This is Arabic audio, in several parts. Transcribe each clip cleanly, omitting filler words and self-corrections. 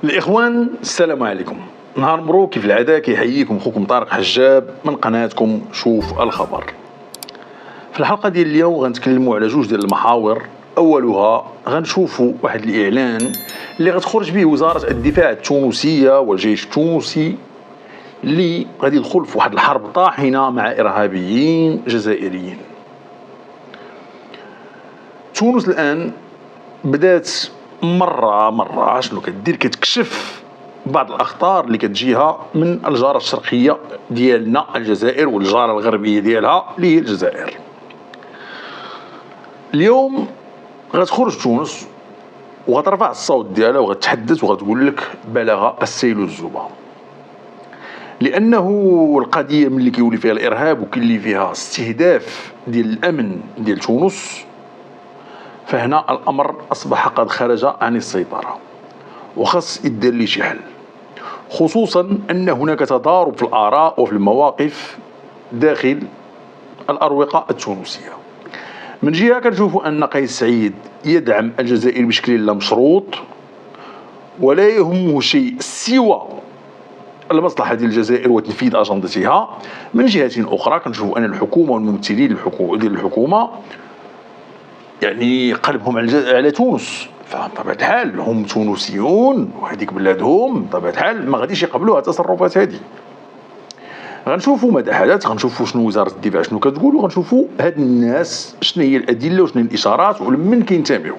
الإخوان السلام عليكم. نهار مبروك كيف العادة، كيحييكم خوكم طارق حجاب من قناتكم شوف الخبر. في الحلقة ديال اليوم غنتكلموا على جوج ديال المحاور. أولها غنشوفوا واحد الإعلان اللي غتخرج به وزارة الدفاع التونسية والجيش التونسي اللي غادي يدخل في واحد الحرب طاحنة مع إرهابيين جزائريين. تونس الآن بدات مرة شنو كدير، كتكشف بعض الأخطار اللي كتجيها من الجارة الشرقية ديالنا الجزائر والجارة الغربية ديالها اللي هي الجزائر. اليوم غتخرج تونس وغترفع الصوت ديالها وغتحدث وغتقول لك بلغ السيل الزبا، لأنه القضية ملي كيولي فيها الإرهاب وكيولي فيها استهداف ديال الأمن ديال تونس، فهنا الأمر أصبح قد خرج عن السيطرة وخص يدير لي شي حل، خصوصا أن هناك تضارب في الآراء وفي المواقف داخل الأروقة التونسية. من جهة كنشوفوا أن قيس سعيد يدعم الجزائر بشكل لا مشروط ولا يهمه شيء سوى المصلحة ديال الجزائر وتنفيذ أجندتها. من جهة أخرى كنشوفوا أن الحكومة والممثلين ديال الحكومة يعني قلبهم على تونس، فبطبيعة الحال هم تونسيون وهذيك بلادهم، بطبيعة الحال ما غاديش يقبلوها التصرفات هذه. غنشوفوا ماذا حدث، غنشوفوا شنو وزارة الدفاع شنو كتقول، وغنشوفوا هاد الناس شنو هي الأدلة وشنو هي الإشارات ولمن كينتميو.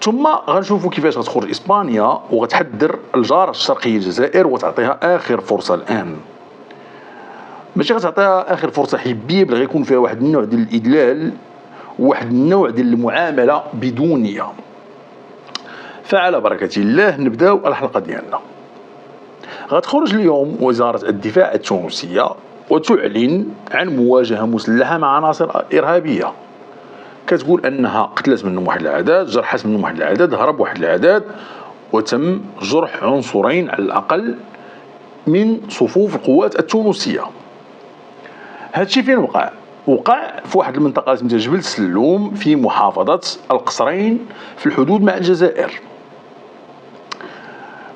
ثم غنشوفوا كيفاش غتخرج إسبانيا وغتحذر الجارة الشرقية الجزائر وتعطيها آخر فرصة الآن. ماشي غتعطيها آخر فرصة حبية، بل غيكون فيها واحد النوع ديال الإدلال وواحد النوع ديال المعاملة بدونية. فعلى بركة الله نبداو الحلقة ديالنا. غتخرج اليوم وزارة الدفاع التونسية وتعلن عن مواجهة مسلحة مع عناصر إرهابية، كتقول أنها قتلت منهم واحد العدد، جرحت منهم واحد العدد، هرب واحد العدد، وتم جرح عنصرين على الأقل من صفوف القوات التونسية. هادشي فين وقع في واحد المنطقة اسمها جبل السلوم في محافظة القصرين في الحدود مع الجزائر.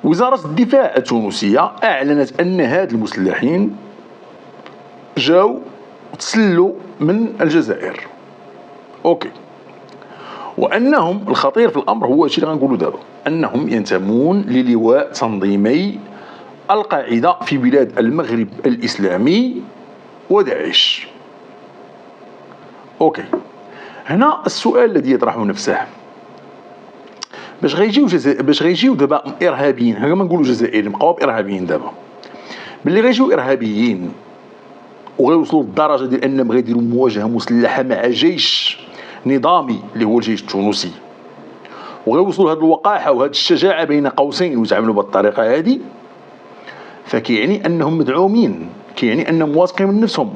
وزارة الدفاع التونسية أعلنت أن هاد المسلحين جاو تسلوا من الجزائر، أوكي، وأنهم الخطير في الأمر هو الشيء اللي غنقولوا دابا، أنهم ينتمون للواء تنظيمي القاعدة في بلاد المغرب الإسلامي وداعش. اوكي، هنا السؤال الذي يطرح نفسه، باش غيجيو دابا ارهابيين، هنا ما نقولوا جزائريين، نبقاو ارهابيين دابا، باللي غيجيو ارهابيين وغيوصلوا للدرجه ديال انهم غيديروا مواجهه مسلحه مع جيش نظامي اللي هو الجيش التونسي، وغيوصلوا لهذه الوقاحه وهذه الشجاعه بين قوسين ويتعاملوا بالطريقه هذه، فكيعني انهم مدعومين، كيعني انهم واثقين من نفسهم.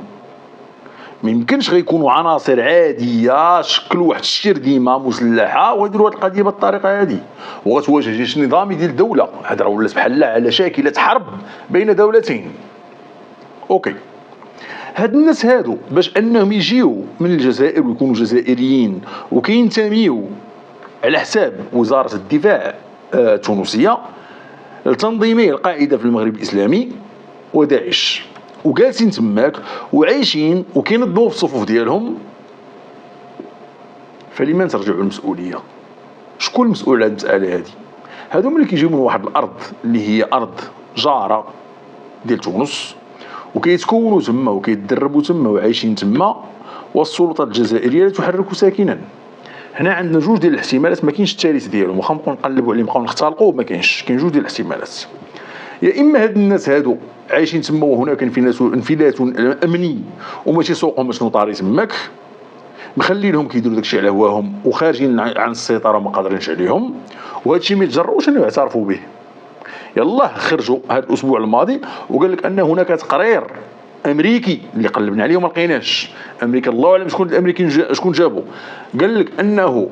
ما يمكنش غيكونوا عناصر عاديه شكلوا واحد الشرديمه مسلحه ويديروا هذه القضيه بالطريقه هذه وغتواجه جيش نظامي ديال الدوله. هذا راه ولات بحال على شاكله حرب بين دولتين. اوكي، هاد الناس هادو باش انهم يجيو من الجزائر ويكونوا جزائريين وكينتميو على حساب وزاره الدفاع التونسيه لتنظيمي القاعده في المغرب الاسلامي وداعش، وجالسين تماك وعايشين وكينظموا في الصفوف ديالهم، فلمن ترجعوا المسؤوليه؟ شكون المسؤول على المساله هذه؟ هادو ملي كيجيو من واحد الارض اللي هي ارض جاره ديال تونس وكيتكونوا تما وكيتدربوا تما وعايشين تما، والسلطه الجزائريه لا تحرك ساكنا. هنا عندنا جوج ديال الاحتمالات، ما كاينش الثالث ديالهم، واخا نبقاو نقلبوا عليه نبقاو نختلقوا، ما كاينش، كاين جوج ديال الاحتمالات. يا اما هاد الناس هادو عايشين تما وهناك انفلات امني وماشي سوقهم شنو طاري تماك، مخلينهم كيديروا داكشي على هواهم وخارجين عن السيطره ما قادرينش عليهم، وهذا الشيء ما يتجرؤوش انه يعترفوا به. يلاه خرجوا هذا الاسبوع الماضي وقال لك ان هناك تقرير امريكي اللي قلبنا عليه وما لقيناش، امريكا الله اعلم شكون الامريكيين شكون جابوا، قال لك انه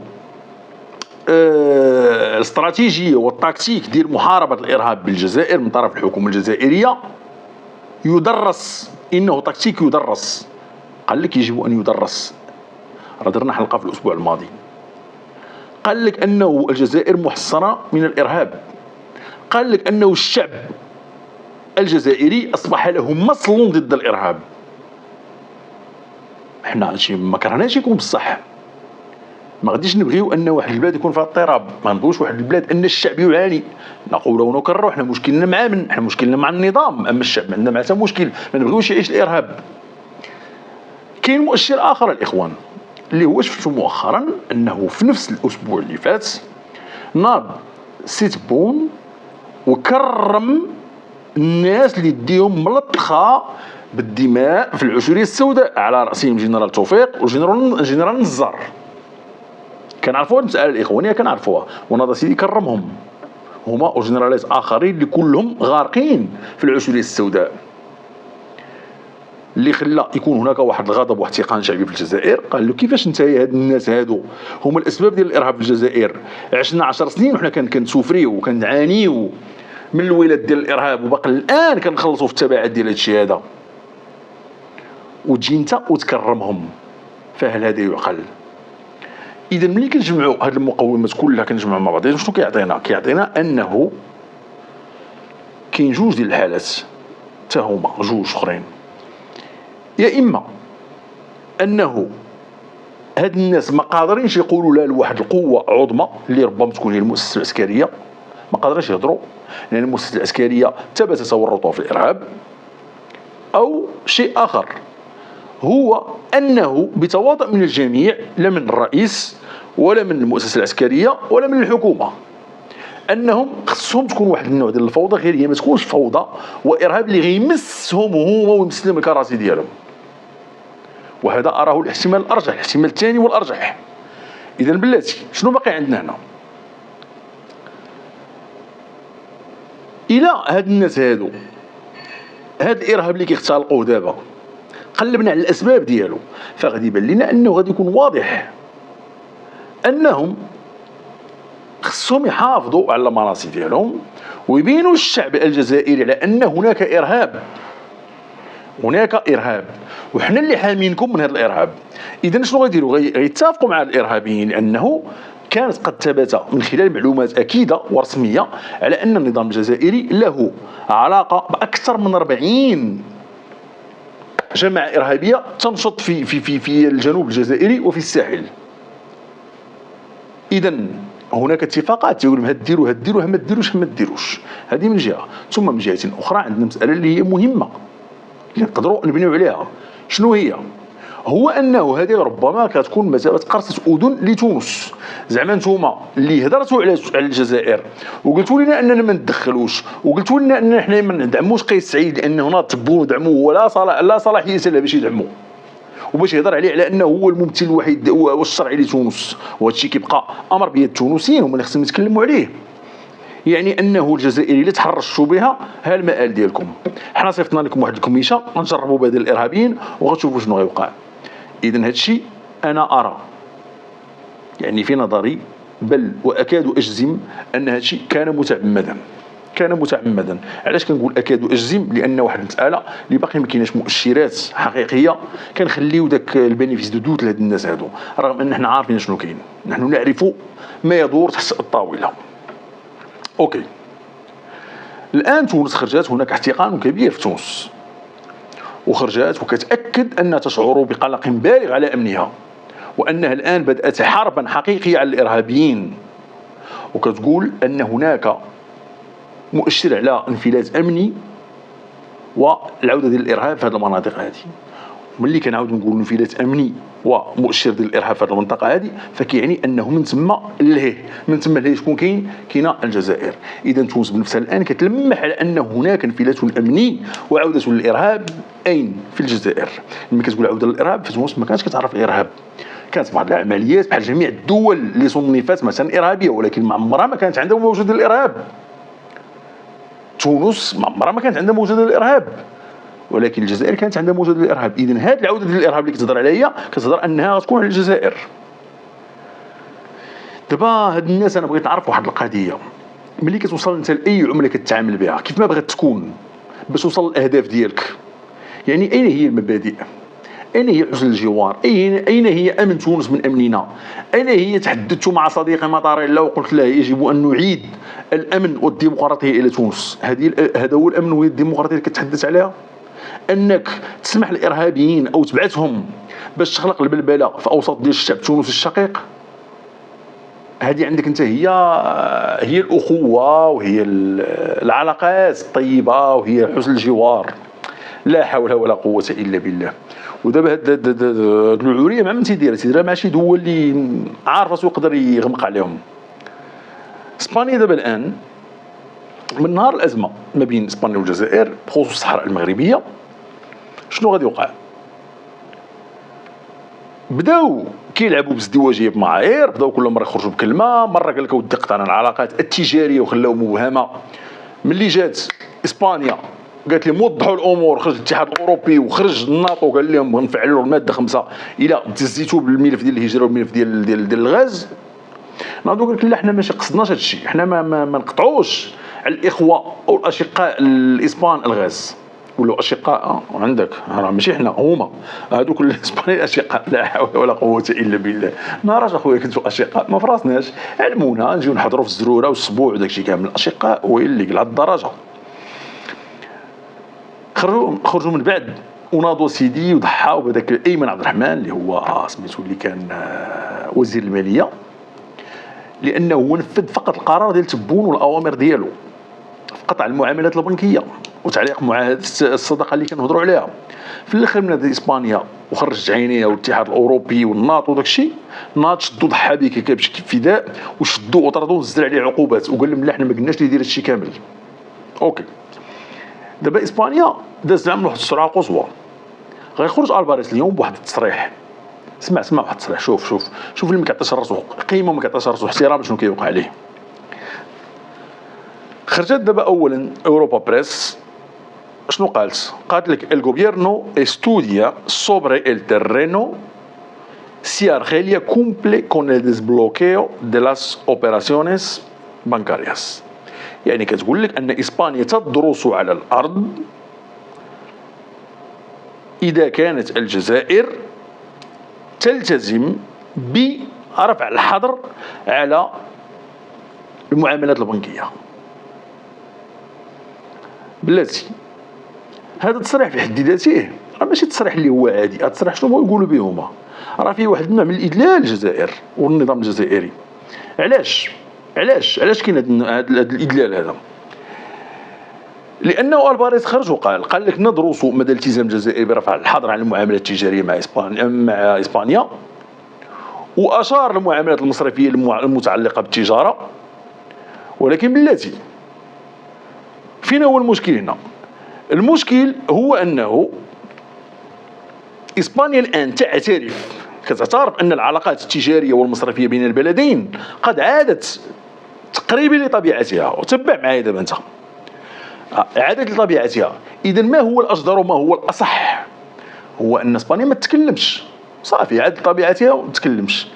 الاستراتيجيه والتكتيك ديال محاربه الارهاب بالجزائر من طرف الحكومه الجزائريه يدرس، انه تكتيك يدرس. قال لك يجب ان يدرس، راه درنا حلقه في الاسبوع الماضي، قال لك انه الجزائر محصنه من الارهاب قال لك أنه الشعب الجزائري أصبح له مصل ضد الإرهاب. احنا هادشي ما كرهناش يكون بصح، ما غاديش نبغيو ان واحد البلاد يكون فيها اضطراب، ما نبغيوش واحد البلاد ان الشعب يعاني. نقول ونكرر احنا مشكلنا مع من؟ احنا مشكلنا مع النظام، اما الشعب عندنا معاه مشكل، ما نبغيوش يعيش الارهاب. كاين مؤشر اخر الاخوان اللي هو شفتو مؤخرا، انه في نفس الاسبوع اللي فات ناض سيت بون وكرم الناس اللي يديهم ملطخه بالدماء في العشريه السوداء، على راسهم جنرال توفيق وجنرال نزار. كنعرفوا المساله الاخوانيه، كنعرفوها، وناض سيدي كرمهم هما وجنرالات اخرين اللي كلهم غارقين في العشريه السوداء، اللي خلى يكون هناك واحد الغضب واحتقان شعبي في الجزائر. قال له كيفاش نتايا هاد الناس هادو هما الاسباب ديال الارهاب في الجزائر؟ عشنا 10 سنين وحنا كنسوفريو وكنعانيو من الولاد ديال الارهاب، وباقي الان كنخلصوا في التبعات ديال هادشي هذا، وتجي انت وتكرمهم، فهل هذا يعقل؟ اذا ملي كنجمعوا هاد المقومات كلها كنجمعوا مع بعض، شنو كيعطينا انه كاين جوج ديال الحالات، حتى هما جوج اخرين. يا اما انه هاد الناس ما قادرينش يقولوا لا لواحد القوه عظمى اللي ربما تكون هي المؤسسه العسكريه، ما قادرينش يهضروا لان المؤسسه العسكريه ثبت تورطها في الارهاب، او شيء اخر هو أنه بتواطؤ من الجميع، لا من الرئيس ولا من المؤسسة العسكرية ولا من الحكومة، أنهم خصهم تكون واحد النوع ديال الفوضى، غير هي ما تكونش فوضى وإرهاب اللي غيمسهم هما ويمس لهم الكراسي ديالهم. وهذا أراه الاحتمال الأرجح، الاحتمال الثاني والأرجح. إذا بلاتي شنو باقي عندنا هنا؟ إلى هاد الناس هادو، هاد الإرهاب اللي كيختلقوه دابا قلبنا على الاسباب ديالو، فغادي يبان لنا انه غادي يكون واضح انهم خصهم يحافظوا على المناصب ديالهم ويبينوا الشعب الجزائري على ان هناك ارهاب وحنا اللي حامينكم من هذا الارهاب. اذا شنو غيديروا؟ غيتفقوا مع الارهابيين لانه كانت قد ثبت من خلال معلومات اكيده ورسميه على ان النظام الجزائري له علاقه باكثر من 40 جماعة إرهابية تنشط في الجنوب الجزائري وفي الساحل. إذا هناك اتفاقات تقول لهم هديروا ما تديروش. هذه من جهة. ثم من جهة أخرى عندنا مسألة اللي هي مهمة اللي نقدروا نبنيو عليها. شنو هي؟ هو أنه هذه ربما كتكون مثابة قرصة أذن لتونس. زعما نتوما اللي هضرتوا على الجزائر وقلتوا لنا أننا ما ندخلوش، وقلتوا لنا أننا حنا ما ندعموش قيس سعيد لأنه هنا تبوا ودعموه ولا صلاحية له باش يدعموه وباش يهضر عليه على أنه هو الممثل الوحيد والشرعي لتونس، وهذا الشيء كيبقى أمر بيد التونسيين هما اللي خصهم يتكلموا عليه. يعني أنه الجزائري اللي تحرشتوا بها ها المآل ديالكم، حنا صيفطنا لكم واحد الكميشه غنجربوا بهذ الإرهابيين وغتشوفوا شنو غيوقع. إذن هذا الشيء أنا أرى يعني في نظري بل وأكاد أجزم أن هذا الشيء كان متعمدا. علاش كنقول أكاد أجزم؟ لأن واحد المسألة اللي باقي ما كايناش مؤشرات حقيقية كنخليو داك البينيفيس دو دوت لهاد الناس هادو، رغم أن حنا عارفين شنو كاين، نحن نعرف ما يدور تحت الطاولة. أوكي، الآن تونس خرجت، هناك احتقان كبير في تونس، وخرجت وكتأكد أنها تشعر بقلق بالغ على أمنها، وأنها الآن بدأت حربا حقيقية على الإرهابيين، وكتقول أن هناك مؤشر على انفلات أمني والعودة ديال الإرهاب في هذه المناطق هذه. ملي كنعاود نقول انفلات أمني ومؤشر ديال الإرهاب في هذه المنطقة هذه، فكيعني أنه من ثم لهيه شكون كاينه الجزائر. إذا تونس بنفسها الآن كتلمح على أن هناك انفلات أمني وعودة للإرهاب. أين؟ في الجزائر. لما كتقول عودة للإرهاب في تونس ما كانتش كتعرف الإرهاب، كانت بعض العمليات بحال جميع الدول اللي صنفت مثلا إرهابية، ولكن ما عمرها ما كانت عندها موجود الإرهاب. تونس ما عمرها ما كانت عندها موجود الإرهاب، ولكن الجزائر كانت عندها موجود الإرهاب. إذن هذه العودة ديال الإرهاب اللي كتهضر عليها كتهضر أنها غتكون على الجزائر. دابا هاد الناس أنا بغيت نعرف واحد القضية، ملي كتوصل انت لأي عملة كتعامل بها كيف ما بغيت تكون باش توصل للأهداف ديالك، يعني أين هي المبادئ؟ أين هي حسن الجوار؟ أين هي أمن تونس من أمننا؟ أين هي؟ تحدثت مع صديقي مطار الله وقلت له يجب أن نعيد الأمن والديمقراطية إلى تونس. هذا هو الأمن والديمقراطية اللي كتحدث عليها؟ أنك تسمح للإرهابيين أو تبعثهم باش تخلق البلبلة في أوسط ديال الشعب التونسي الشقيق؟ هذه عندك أنت هي الأخوة وهي العلاقات الطيبة وهي حسن الجوار. لا حول ولا قوة إلا بالله. ودابا هاد العورية مع من تيديرها مع شي دول اللي عارف راسو يقدر يغمق عليهم. اسبانيا دابا الآن من نهار الأزمة ما بين اسبانيا والجزائر بخصوص الصحراء المغربية شنو غادي يوقع؟ بداو كيلعبوا بازدواجيه بمعايير، بداو كل مره يخرجوا بكلمه، مره قال لك ودي قطعنا العلاقات التجاريه وخلاو مبهمه. ملي جات اسبانيا قالت لهم وضحوا الامور، خرج الاتحاد الاوروبي وخرج الناطو قال لهم غنفعلوا الماده 5 الى تزيتوا بالملف ديال الهجره والملف ديال الغاز. ناضو قال لك لا حنا ماشي قصدناش هذا الشيء، حنا ما نقطعوش على الاخوه او الاشقاء الاسبان الغاز ولا اشقاء عندك راه ماشي حنا هما هذوك الاسبانيين اشقاء. لا حول ولا قوه الا بالله. نهارش اخويا كنتو اشقاء ما فراسناش، علمونا نجيو نحضروا في الزروره والسبوع وداكشي كامل. الاشقاء هو اللي قال الدرجه خرجوا من بعد وناضوا سيدي وضحاو بهذاك ايمن عبد الرحمن اللي هو سميتو اللي كان وزير الماليه، لانه هو نفذ فقط القرار ديال تبون والاوامر ديالو في قطع المعاملات البنكيه وتعليق معاهده الصداقه اللي كنهضروا عليها. في الاخر من هذه اسبانيا وخرجت عينيها والاتحاد الاوروبي والناطو وداك الشيء، ناض شدوا ضحى به كيبش فداء وشدوا وطردوا ونزل عليه عقوبات وقال لهم لا حنا ما قلناش اللي يدير هادشي كامل. اوكي دابا اسبانيا دازت عام واحد السرعه قصوى. غيخرج الفاريز اليوم بواحد التصريح، اسمع واحد التصريح، شوف اللي ما كيعطيش راسو قيمه وما كيعطيش راسو احترام شنو كيوقع عليه. خرجت دابا اولا اوروبا بريس شنو قالت لك الجوبيرنو estudia sobre el terreno si Argelia cumple con el desbloqueo de las operaciones bancarias. يعني كتقول لك ان اسبانيا تدرس على الارض اذا كانت الجزائر تلتزم برفع الحظر على المعاملات البنكيه. بلاتي هذا التصريح في حد ذاته راه ماشي تصريح اللي هو عادي. هذا التصريح شنو بغاو يقولوا به هما؟ راه فيه واحد النوع من الادلال الجزائر والنظام الجزائري. علاش كاين هذا الادلال هذا؟ لانه الفاريز خرج وقال لك ندرس مدى التزام الجزائر برفع الحظر على المعاملات التجاريه مع اسبانيا واشار للمعاملات المصرفيه المتعلقه بالتجاره. ولكن بلاتي فين هو المشكل هنا؟ المشكل هو أنه إسبانيا الآن كتعترف أن العلاقات التجارية والمصرفية بين البلدين قد عادت تقريبا لطبيعتها. وتبع معايا دابا أنت، عادت لطبيعتها. إذا ما هو الأجدر وما هو الأصح؟ هو أن إسبانيا ما تتكلمش، صافي عادت لطبيعتها وما تتكلمش.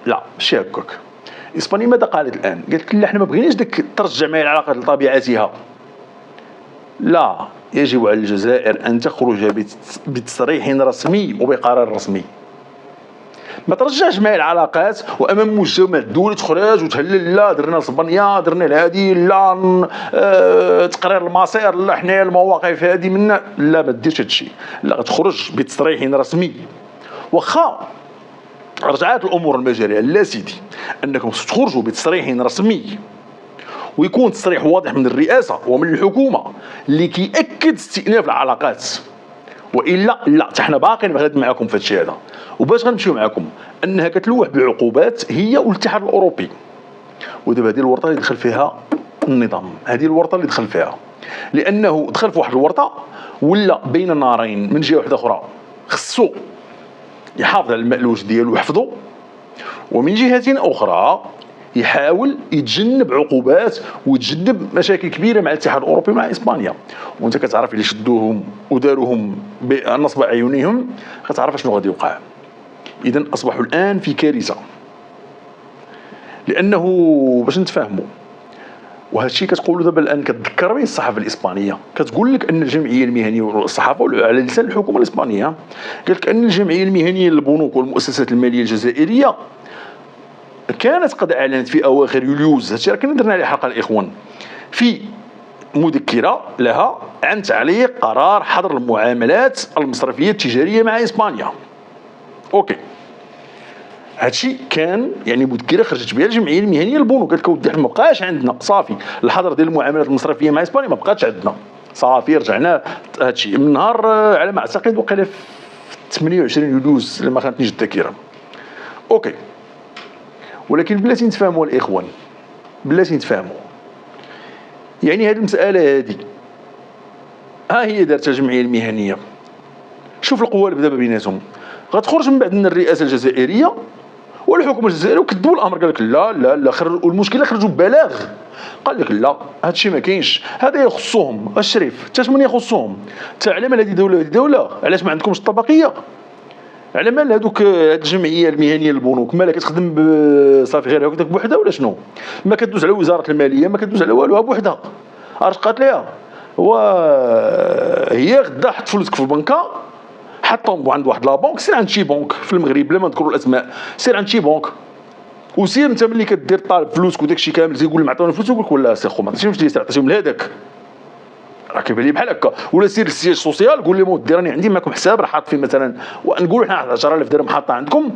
لا ماشي هكاك. إسبانيا ماذا قالت الآن؟ قالت لا حنا ما بغيناش داك ترجع معايا العلاقات لطبيعتها. لا، يجب على الجزائر أن تخرج بتصريح رسمي وبقرار رسمي. ما ترجعش معايا العلاقات وأمام مجتمع الدولي تخرج وتهلل لا درنا الصبنية درنا الهادي لا تقرير المصير لا حنايا المواقف هذه منا. لا ما ديرش هادشي. لا تخرج بتصريح رسمي. واخا رجعات الأمور المجارية لا سيدي أنكم تخرجوا بتصريح رسمي ويكون تصريح واضح من الرئاسة ومن الحكومة اللي كيأكد استئناف العلاقات. وإلا لا حنا باقيين غادي معكم في هادشي هذا. وباش غنمشيو معكم أنها كتلوح بعقوبات هي والاتحاد الأوروبي. ودابا هذه الورطة اللي دخل فيها النظام، هذه الورطة اللي دخل فيها، لأنه دخل في واحد الورطة ولا بين نارين. من جهة واحدة أخرى خصو يحافظ على المألوف ديالو ويحفظو، ومن جهة أخرى يحاول يتجنب عقوبات ويتجنب مشاكل كبيره مع الاتحاد الاوروبي مع اسبانيا. وانت كتعرف اللي شدوهم وداروهم بنصب عيونهم كتعرف شنو غادي يوقع. اذا اصبحوا الان في كارثه، لانه باش نتفاهموا وهذا الشيء كتقولوا دابا الان كتذكر به الصحافه الاسبانيه، كتقول لك ان الجمعيه المهنيه والصحافه على لسان الحكومه الاسبانيه قالت لك ان الجمعيه المهنيه للبنوك والمؤسسات الماليه الجزائريه كانت قد اعلنت في اواخر يوليوز، هادشي راه كنا درنا عليه حلقه الاخوان، في مذكره لها عن تعليق قرار حظر المعاملات المصرفيه التجاريه مع اسبانيا. اوكي، هادشي كان يعني مذكره خرجت بها الجمعيه المهنيه للبنوك، قالت لك اودي حنا ما بقاش عندنا صافي الحظر ديال المعاملات المصرفيه مع اسبانيا، ما بقاتش عندنا صافي، رجعنا هادشي من نهار على ما اعتقد وقيله في 28 يوليوز لما خانتنيش الذاكره. اوكي، ولكن بلاتي نتفاهموا الاخوان، بلاتي نتفاهموا، يعني هذه المساله هذه ها هي دارتها الجمعيه المهنيه، شوف القوالب دابا بيناتهم، غتخرج من بعد من الرئاسه الجزائريه والحكومه الجزائريه وكذبوا الامر، قال لك لا لا لا، والمشكله خرجوا ببلاغ، قال لك لا هادشي ما كاينش، هذا يخصهم الشريف، حتى من يخصهم، حتى على مال هذه دوله هذه دوله، علاش ما عندكمش الطبقيه؟ على مال هذوك هاد الجمعيه المهنيه للبنوك مالها كتخدم صافي غير هكذاك بوحدها ولا شنو؟ ما كدوز على وزاره الماليه، ما كدوز على والو بوحدها، اش قالت ليها؟ هي غدا حط فلوسك في البنكه، حطهم عند واحد لا بنك، سير عند شي بنك في المغرب بلا ما نذكروا الاسماء، سير عند شي بنك وسير انت ملي كدير طالب فلوسك وداك الشيء كامل تيقول لهم عطوني فلوس، يقول لك ولا سي خو ما عطيتيهمش لي، عطيتيهم لهذاك، راه كيبان لي بحال هكا. ولا سير للسياج سوسيال قول لهم ودي راني عندي معكم حساب راه حاط فيه مثلا، ونقولوا حنا 10000 درهم حاطه عندكم،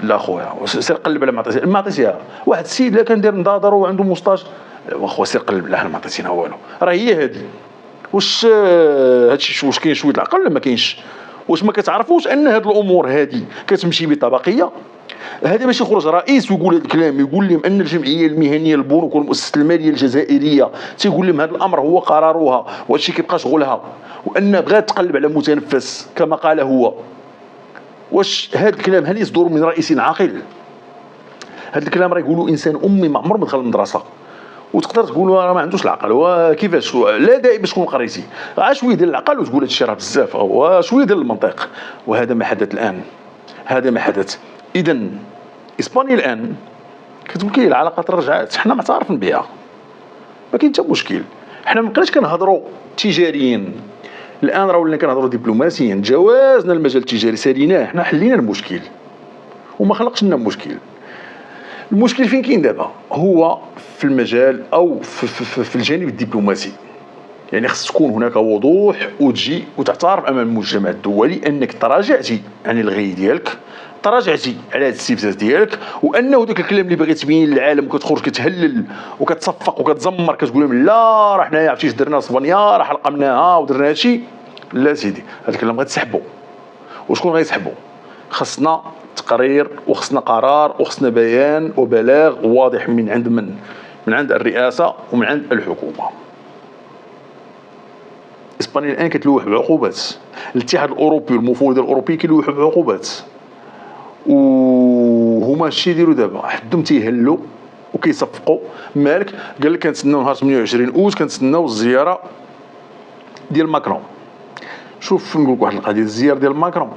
لا خويا سير قلب على ما عطيتيها. واحد السيد لا كان داير نضاضر وعنده مستاج، واخا سير قلب، لا حنا ما عطيتينا والو، راه هي هذه. واش هادشي واش كاين شويه العقل ولا ما كاينش؟ واش ما كتعرفوش ان هاد الامور هادي كتمشي بطبقيه؟ هذا ماشي خرج رئيس ويقول هذا الكلام، يقول لهم ان الجمعيه المهنيه للبنوك والمؤسسات الماليه الجزائريه تيقول لهم هذا الامر هو قرارها وهادشي كيبقى شغلها، وان بغات تقلب على متنفس كما قال هو. واش هذا الكلام هل يصدر من رئيس عاقل؟ هذا الكلام راه يقولوا انسان امي ما عمره ما دخل المدرسه، وتقدر تقولوا راه ما عندوش العقل، وكيفاش لا داعي باش تكون قريتي، شويه ديال العقل وتقول هذا الشيء راه بزاف، وشويه ديال المنطق. وهذا ما حدث الان، هذا ما حدث. اذا اسبانيا الان كتقول لك العلاقات رجعت، حنا معترفين بها، ما كاين حتى مشكل، حنا ما بقيناش كنهضروا تجاريين، الان راه ولينا كنهضروا دبلوماسيا، جوازنا المجال التجاري ساليناه، حنا حلينا المشكل وما خلقش لنا مشكل. المشكل فين كاين دابا؟ هو في المجال او في الجانب الدبلوماسي، يعني خص تكون هناك وضوح وتجي وتعترف امام المجتمع الدولي انك تراجعتي عن الغي ديالك، تراجعتي على هذا الاستفزاز ديالك، وانه داك الكلام اللي باغي تبين للعالم وكتخرج كتهلل وكتصفق وكتزمر كتقول لهم لا راه حنايا عرفتي درنا صبنيه راه حلقمناها ودرنا هادشي، لا سيدي هذا الكلام غتسحبوا. وشكون غيسحبوا؟ خصنا تقرير وخصنا قرار وخصنا بيان وبلاغ واضح من عند من عند الرئاسه ومن عند الحكومه. اسبانيا الان كتلوح بعقوبات، الاتحاد الاوروبي والمفوضيه الاوروبيه كيلوحوا بعقوبات، وهما الشيء يديروا دابا حدهم تيهلوا وكيصفقوا. مالك قال لك كنتسناو نهار 28 اوت كنتسناو الزياره ديال ماكرون. شوف نقول لك واحد القضيه، الزياره ديال ماكرون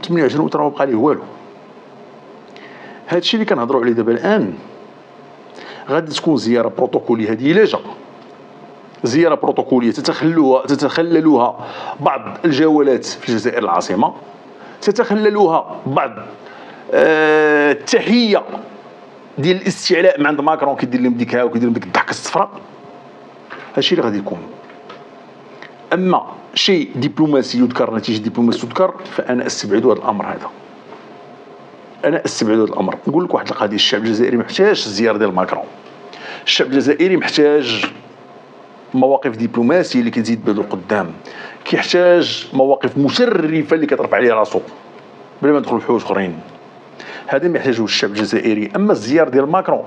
28 اوت راه ما بقى ليه والو. هادشي اللي كنهضروا عليه دابا الان غادي تكون زياره بروتوكوليه، هذه الا جا زياره بروتوكوليه تتخللها بعض الجولات في الجزائر العاصمه، تتخللها بعض التحيه ديال الاستعلاء من عند ماكرون كيدير لهم ديك ها وكيدير لهم ديك الضحكه الصفراء. هادشي اللي غادي يكون. اما شيء دبلوماسي يذكر، نتيجه دبلوماسيه تذكر، فانا استبعد هذا الامر هذا، انا استبعد هذا الامر. نقول لك واحد القضيه، الشعب الجزائري محتاج الزياره ديال ماكرون، الشعب الجزائري محتاج مواقف دبلوماسيه اللي كتزيد بهذا القدام، كيحتاج مواقف مشرفه اللي كترفع عليه راسو بلا ما ندخلوا في حوايج اخرين. هذا ما يحتاجه الشعب الجزائري. اما الزياره ديال ماكرون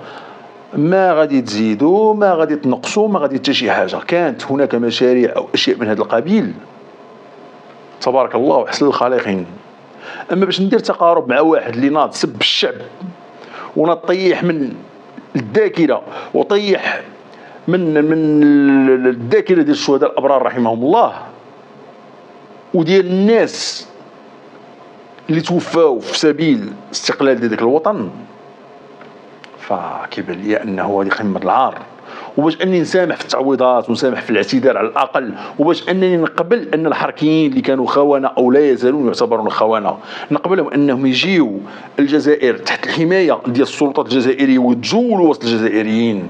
ما غادي تزيدوا ما غادي تنقصوا ما غادي حتى شي حاجه. كانت هناك مشاريع او اشياء من هذا القبيل تبارك الله واحسن الخالقين، اما باش ندير تقارب مع واحد اللي ناض سب الشعب وناض طيح من الذاكره وطيح من الذاكره ديال الشهداء الابرار رحمهم الله وديال الناس اللي توفاو في سبيل استقلال ديال ذاك الوطن، فكيبان لي انه هذه قمه العار. وباش انني نسامح في التعويضات ونسامح في الاعتذار على الاقل، وباش انني نقبل ان الحركيين اللي كانوا خونه او لا يزالون يعتبرون خونه نقبلهم انهم يجيو الجزائر تحت الحمايه ديال السلطات الجزائريه ويتجولوا وسط الجزائريين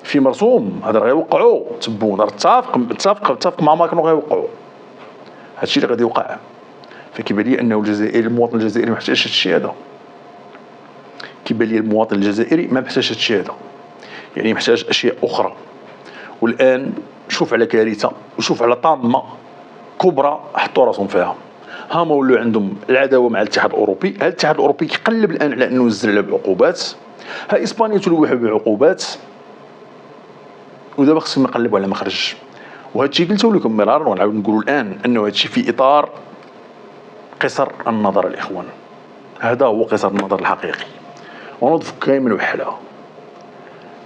في مرسوم. هذا غيوقعوا تبون راه اتفق مع ماكرون غيوقعوا هادشي اللي غادي يوقع. فكيبان لي انه الجزائري المواطن الجزائري ما محتاجش هادشي هذا، كيبان لي المواطن الجزائري ما محتاج هادشي هذا، يعني محتاج اشياء اخرى. والان شوف على كارثه وشوف على طامه كبرى حطوا راسهم فيها. هما ولاو عندهم العداوه مع الاتحاد الاوروبي، ها الاتحاد الاوروبي كيقلب الان على انه ينزل على بعقوبات، ها اسبانيا تلوح بعقوبات، ودابا خصهم يقلبوا على مخرج. وهذا الشيء قلته لكم مرارا ونعاود نقولوا الان انه هذا الشيء في اطار قصر النظر الاخوان، هذا هو قصر النظر الحقيقي. ونضف كامل وحلها.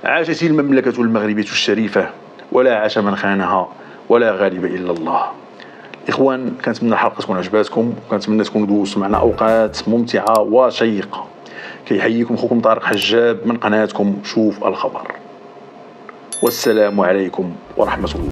عاشت المملكة المغربية الشريفة ولا عاش من خانها ولا غالب إلا الله. إخوان، كنتمنى الحلقة تكون عجباتكم، وكنتمنى تكونوا دوزتوا معنا أوقات ممتعة وشيقة. كيحييكم خوكم طارق حجاب من قناتكم شوف الخبر، والسلام عليكم ورحمة الله.